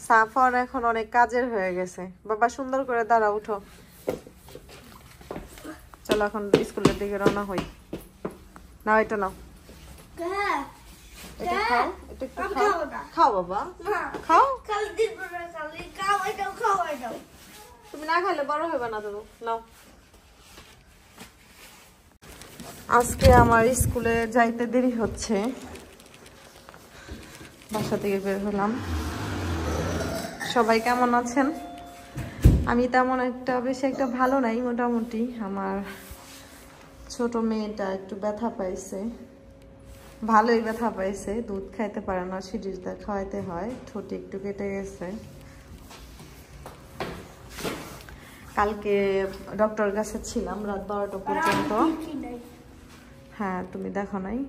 সাফর এখন অনেক কাজের হয়ে গেছে। বাবা সুন্দর করে দাঁড়া, উঠো। চলো এখন স্কুলের দিকে রওনা হই। নাও এটা নাও, এটা খাও, এটা একটু খাও। খাও বাবা, খাও। তুমি না খাইলে বড় হবে না তো। নাও। আজকে আমার স্কুলে যাইতে দেরি হচ্ছে, বাসা থেকে বের হলাম। সবাই কেমন আছেন? আমি তেমন একটা বেশি একটা ভালো নাই, মোটামুটি। আমার ছোট মেয়েটা একটু ব্যথা পাইছে, ভালোই ব্যথা পাইছে, দুধ খাইতে পারে না, সিরিজটা খাওয়াইতে হয়, ঠোঁটে একটু কেটে গেছে। কালকে ডক্টরের কাছে ছিলাম রাত 12টা পর্যন্ত। হ্যাঁ, তুমি দেখো নাই?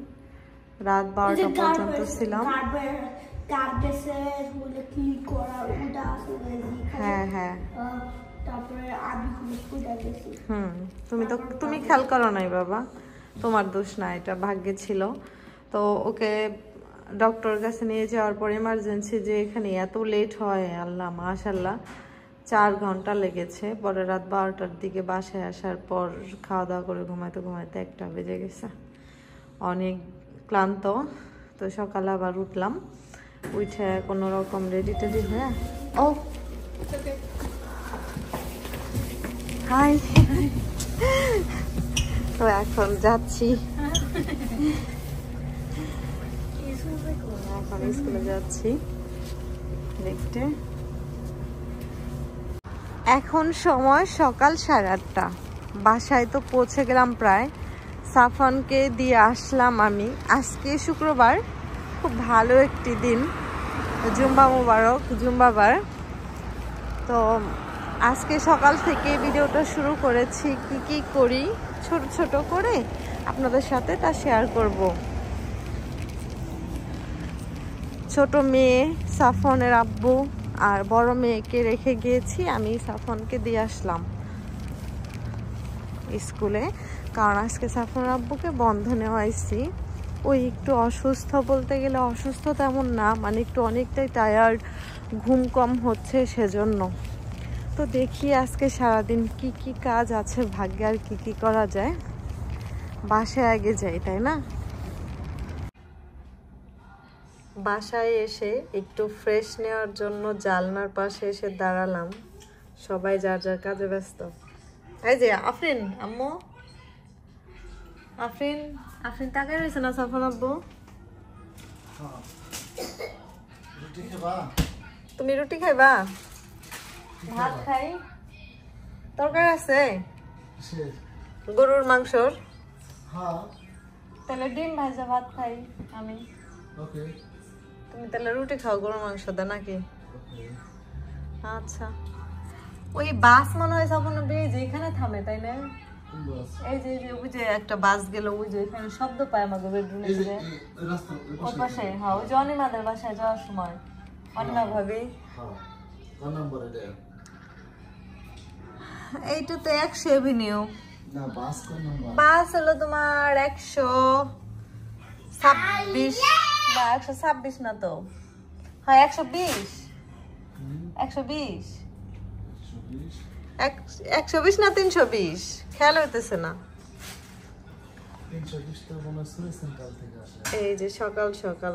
রাত 12টা পর্যন্ত ছিলাম। হ্যাঁ হ্যাঁ, তুমি খেয়াল করো নাই বাবা, তোমার দোষ না, এটা ভাগ্যে ছিল। তো ওকে ডক্টরের কাছে নিয়ে যাওয়ার পর এমার্জেন্সি যে এখানে এত লেট হয়, আল্লাহ মাশাল্লাহ, 4 ঘন্টা লেগেছে। পরে রাত 12টার দিকে বাসায় আসার পর খাওয়া দাওয়া করে ঘুমাইতে ঘুমাইতে 1টা বেজে গেছে। অনেক ক্লান্ত। তো সকালে আবার উঠলাম, উঠে কোনো রকম রেডি টেডি হয়ে, ও হাই, তো এখন যাচ্ছি, এখন স্কুলে যাচ্ছি দেখতে। এখন সময় সকাল 8:30। বাসায় তো পৌঁছে গেলাম প্রায়। সাফনকে দিয়ে আসলাম আমি। আজকে শুক্রবার, খুব ভালো একটি দিন, জুম্বা মুবারক, জুম্বাবার। তো আজকে সকাল থেকে ভিডিওটা শুরু করেছি, কি কি করি ছোট ছোট করে আপনাদের সাথে তা শেয়ার করব। ছোট মেয়ে সাফনের আব্বু আর বড় মেয়েকে রেখে গিয়েছি, আমি সাফনকে দিয়ে আসলাম স্কুলে, কারণ আজকে সাফনের আব্বুকে বন্ধ নেওয়াইছি। ওই একটু অসুস্থ, বলতে গেলে অসুস্থ তেমন না, মানে একটু অনেকটাই টায়ার্ড, ঘুম কম হচ্ছে সেজন্য। তো দেখি আজকে সারাদিন কি কি কাজ আছে ভাগ্যে, আর কি কি করা যায়। বাসায় আগে যাই, তাই না? বাসায় এসে একটু ফ্রেশ নেওয়ার জন্য জানলার পাশে এসে দাঁড়ালাম। সবাই যার যার কাজে ব্যস্ত। এই যে আফরিন আম্মু, আফরিন আফরিন তাকাই রয়েছে না সাফন আব্বু। তুমি রুটি খাইবা? ভাত খাই। তরকারি আছে গরুর মাংসর, তাহলে ডিম ভাজা ভাত খাই আমি। তুমি তাহলে রুটি খাও গরুর মাংস দা নাকি? আচ্ছা। ওই বাস মনে হয় সাফন যে এখানে থামে, তাই না? এই যে ওই যে একটা বাস গেল, ওই যে এখানে শব্দ পায় আমাকে বেডরুমে, ওই পাশে। হ্যাঁ, ওই যে অনিমাদের বাসায় যাওয়ার সময়, অনিমা ভাবি। এইটা তো 100 এভিনিউ। বাস হলো তোমার 126 না, 126 না তো, হ্যাঁ 120 120 120 না 320, খেয়াল হইতেছে না। এই যে সকাল সকাল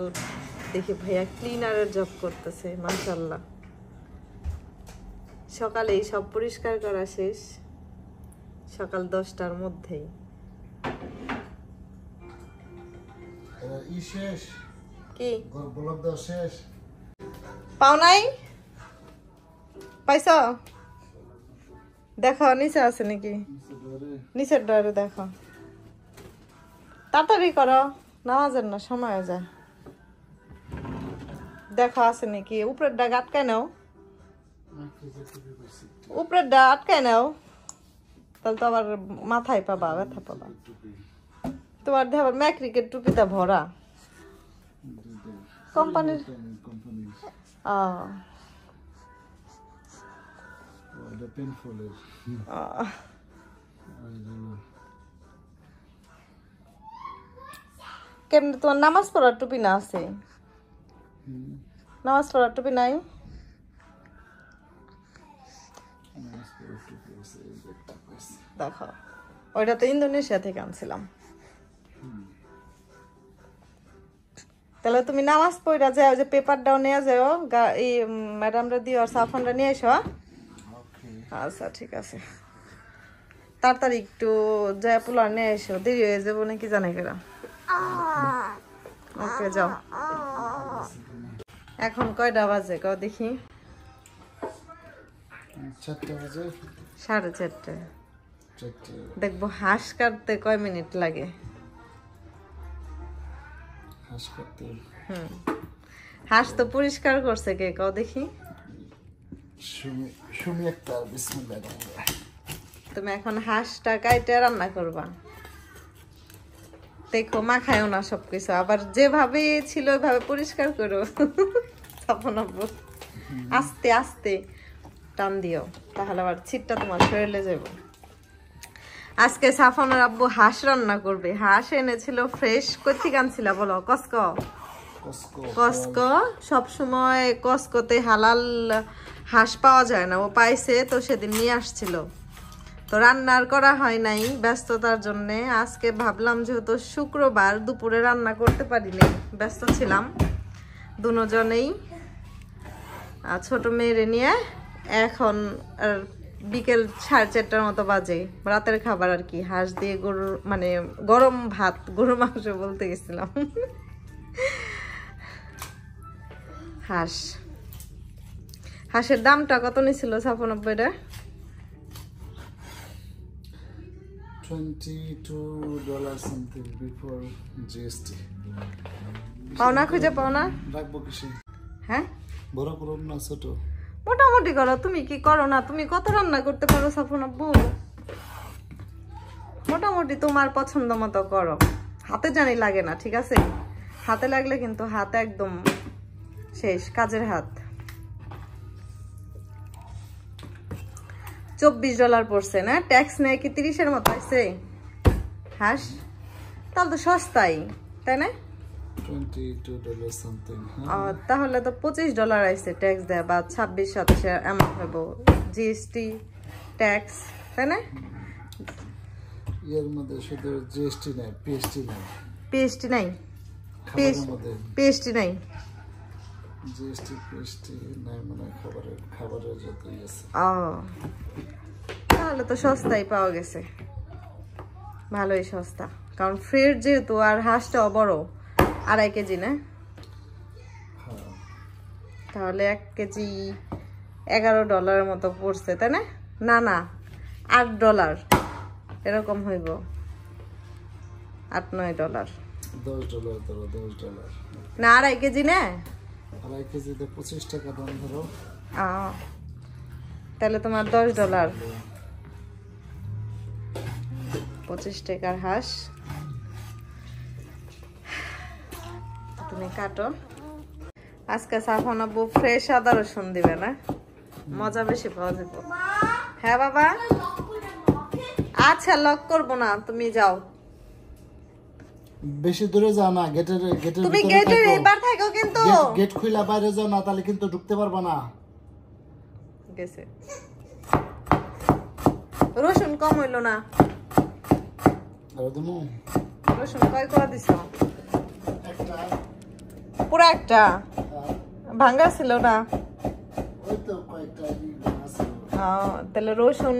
দেখি ভাইয়া ক্লিনারের জব করতেছে, মাশাআল্লাহ। সকালেই সব পরিষ্কার করা শেষ, সকাল 10টার মধ্যেই। কি পাও নাই? পাইছ? দেখো নিচে আছে নাকি, নিচের ডরে দেখো, তাড়াতাড়ি করো, নামাজের না সময় যায়। দেখো আছে নাকি, উপরের ডাক আটকায় নাও, উপরের ডাক আটকায় নাও, তাহলে তো আবার মাথায় পাবা, ব্যথা পাবা। তোমার দেহ আবার ম্যাক্রিকের টুপিটা ভরা কোম্পানির। কেমনি তোমার নামাজ পড়ার টুপি না আছে? নামাজ পড়ার টুপি নাই? দেখো ওইটা তো ইন্দোনেশিয়া থেকে আনছিলাম। তাহলে তুমি নামাজ পড়া যাও, যে পেপারটাও নিয়ে যাও, এই ম্যাডামরা দিও আর সাফনরা নিয়ে এসো। আচ্ছা ঠিক আছে, তাড়াতাড়ি একটু যায় পোলার নিয়ে এসো, দেরি হয়ে যাবো নাকি জানে কেরা। ওকে যাও। এখন কয়টা বাজে কও দেখি? 4:30। দেখবো হাঁস কাটতে কয় মিনিট লাগে। হাঁস তো পরিষ্কার করছে কে কও দেখি? তুমি এখন হাঁসটা কাইটে রান্না করবা। দেখো মাখায়ও না সবকিছু, আবার যেভাবে ছিল ওইভাবে পরিষ্কার করো। আস্তে আস্তে টান দিও, তাহলে আবার ছিটটা তোমার শরীরে যাবে। আজকে সাফনের আব্বু হাঁস রান্না করবে। হাঁস এনেছিল ফ্রেশ। কোথেকে আনছিল বলো? কসকো। কসকো সবসময় কসকোতে হালাল হাঁস পাওয়া যায় না, ও পাইছে তো সেদিন নিয়ে আসছিল। তো রান্নার করা হয় নাই ব্যস্ততার জন্য। আজকে ভাবলাম যেহেতু শুক্রবার দুপুরে রান্না করতে পারিনি, ব্যস্ত ছিলাম দুজনেই। ছোট মেয়েরে নিয়ে এখন বিকেল 4:30টার মতো বাজে, রাতের খাবার আর কি। হাঁস দিয়ে গরুর মানে গরম ভাত, গরুর মাংস বলতে গেছিলাম। হাঁসের দামটা কত নিছিল $96? $22 something before GST. পাওনা খুঁজে পাওনা রাখবো কিসে? হ্যাঁ বড় করো না ছোট? মোটামুটি করো। তুমি কি করো না? তুমি কত রান্না করতে পারো সাফন আব্বু? মোটামুটি তোমার পছন্দ মতো করো। হাতে জানি লাগে না, ঠিক আছে? হাতে লাগলে কিন্তু হাত একদম শেষ, কাজের হাত। $24 পড়ছে না? ট্যাক্স নেয় কি 30-এর মতো আছে হাঁস? তাহলে তো সস্তাই, তাই না? $22 something. তাহলে তো $25 আইছে ট্যাক্স দেয়, বা 26-27 এমন হইব জিএসটি ট্যাক্স, তাই না? এর মধ্যে শুধু জিএসটি নাই, পিএসটি নাই। পিএসটি নাই? পিএসটি নাই, জিএসটি পিএসটি নাই, মানে খাবারের যতই আছে। তাহলে তো সস্তাই পাওয়া গেছে, ভালোই সস্তা। কারণ ফ্রেড যেহেতু, আর হাঁসটাও বড়, 2.5 কেজি না? তাহলে 1 কেজি $11 মতো পড়ছে, তাই না? না না, $8 এরকম হইব। $8-9 $10 না, 2.5 কেজি না? 2.5 কেজিতে 25 টাকা দাম ধরো। তাহলে তোমার $10, 25 টাকার হাঁস। তুমি কাটো। আজকে সাফন আব্বু ফ্রেশ আদা রসুন দিবে না, মজা বেশি পাওয়া যাবে। হ্যাঁ বাবা, আচ্ছা লক করবো না, তুমি যাও। বেশি দূরে যাও না, গেটের তুমি গেটের এবার থাকো, কিন্তু গেট খুইলা বাইরে যাও না, তাহলে কিন্তু ঢুকতে পারবা না। গেছে। রসুন কম হইলো না? রসুন কয় কোয়া দিছো? একটা। পুরা একটা? ভাঙ্গা ছিল না? ওই তো কয়েকটা আছে। তাহলে রসুন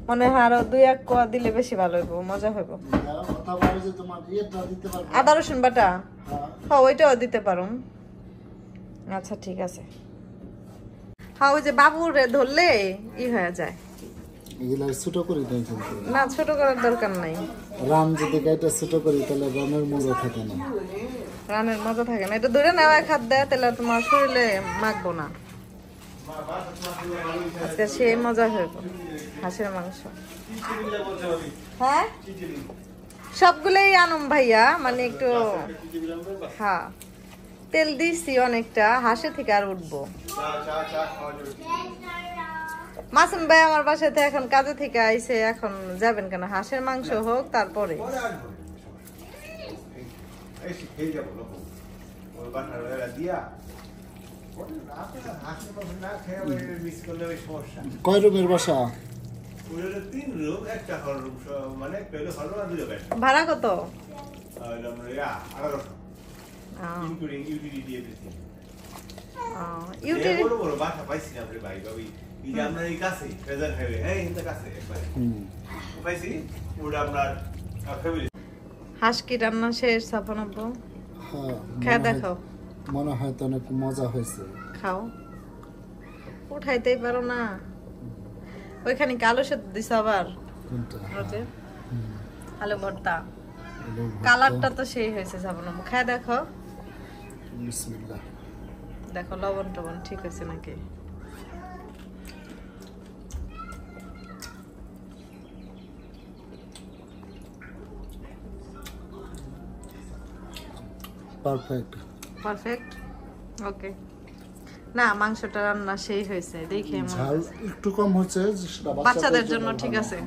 মনে হয় আরো 2-1 কোয়া দিলে বেশি ভালো হইব, মজা হইব। কথা বলে যে তোমার ইয়েটা দিতে পারবে? আদা রসুন বাটা? হ্যাঁ, ওইটাও দিতে পারো। আচ্ছা ঠিক আছে। হ্যাঁ, ওই যে বাবুরে ধরলে ই হয়ে যায়। এগুলা ছোট করে দেন কিন্তু। না, ছোট করার দরকার নাই। রান যদি গাইটা ছোট করি তাহলে রানের মজা থাকে না। রানের মজা থাকে না। এটা ধরে নেওয়া খাদ দেয়, তাহলে তোমার শরীরে মাখবো না। আজকে সেই মজা হইব হাঁসের মাংস। হ্যাঁ, সবগুলোই আনম ভাইয়া, মানে একটু। হ্যাঁ, তেল দিছি অনেকটা, হাঁসে থেকে আর উঠবো। মাসুম ভাই আমার বাসাতে এখন কাজে থেকে আইছে, এখন যাবেন কেন? হাঁসের মাংস হোক তারপরে। কয় রুমের বাসা? ভাড়া কত? হাঁস কি রান্না শেষ? সাফানব্বু হ্যাঁ, খেয়ে দেখাও। মনে হয় তো অনেক মজা হয়েছে। খাও, উঠাইতেই পারো না। ওইখানে কি আলু সেদ্ধ দিছ আবার? কোনটা? রোজে আলু ভর্তা, আলু ভর্তা। কালারটা তো সেই হয়েছে। সাফানব্বু খেয়ে দেখো, বিসমিল্লাহ। দেখো লবণ টবণ ঠিক হয়েছে নাকি। পারফেক্ট। পারফেক্ট, ওকে। না, মাংসটা রান্না সেই হয়েছে, দেখে মনে ঝাল হচ্ছে। একটু কম হচ্ছে, সেটা বাচ্চাদের জন্য ঠিক আছে।